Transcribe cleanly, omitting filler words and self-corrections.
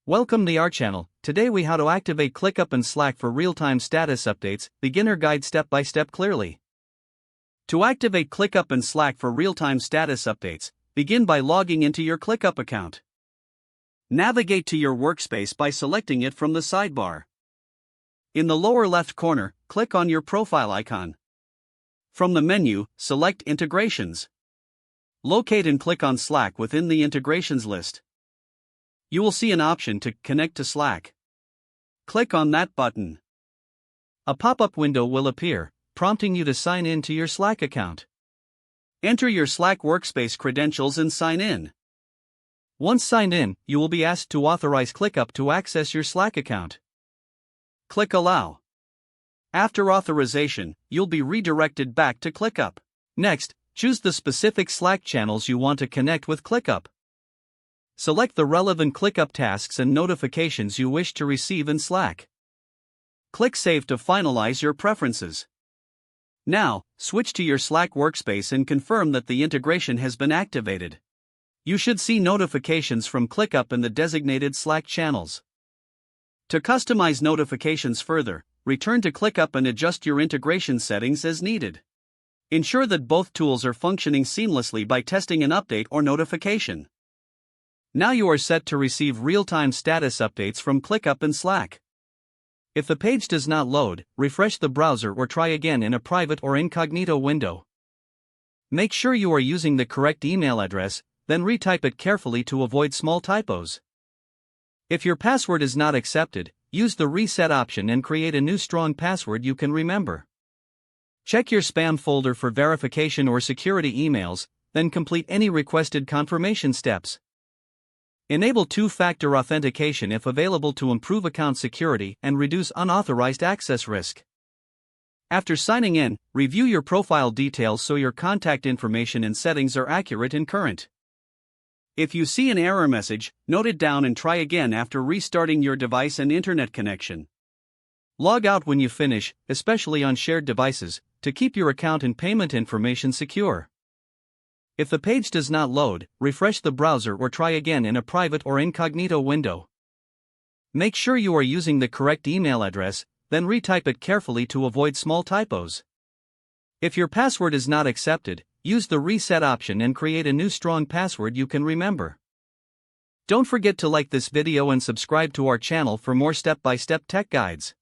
Welcome to our channel. Today we how to activate ClickUp and Slack for real-time status updates, beginner guide step-by-step clearly. To activate ClickUp and Slack for real-time status updates, begin by logging into your ClickUp account. Navigate to your workspace by selecting it from the sidebar. In the lower left corner, click on your profile icon. From the menu, select Integrations. Locate and click on Slack within the Integrations list. You will see an option to connect to Slack. Click on that button. A pop-up window will appear, prompting you to sign in to your Slack account. Enter your Slack workspace credentials and sign in. Once signed in, you will be asked to authorize ClickUp to access your Slack account. Click Allow. After authorization, you'll be redirected back to ClickUp. Next, choose the specific Slack channels you want to connect with ClickUp. Select the relevant ClickUp tasks and notifications you wish to receive in Slack. Click Save to finalize your preferences. Now, switch to your Slack workspace and confirm that the integration has been activated. You should see notifications from ClickUp in the designated Slack channels. To customize notifications further, return to ClickUp and adjust your integration settings as needed. Ensure that both tools are functioning seamlessly by testing an update or notification. Now you are set to receive real-time status updates from ClickUp and Slack. If the page does not load, refresh the browser or try again in a private or incognito window. Make sure you are using the correct email address, then retype it carefully to avoid small typos. If your password is not accepted, use the reset option and create a new strong password you can remember. Check your spam folder for verification or security emails, then complete any requested confirmation steps. Enable two-factor authentication if available to improve account security and reduce unauthorized access risk. After signing in, review your profile details so your contact information and settings are accurate and current. If you see an error message, note it down and try again after restarting your device and internet connection. Log out when you finish, especially on shared devices, to keep your account and payment information secure. If the page does not load, refresh the browser or try again in a private or incognito window. Make sure you are using the correct email address, then retype it carefully to avoid small typos. If your password is not accepted, use the reset option and create a new strong password you can remember. Don't forget to like this video and subscribe to our channel for more step-by-step tech guides.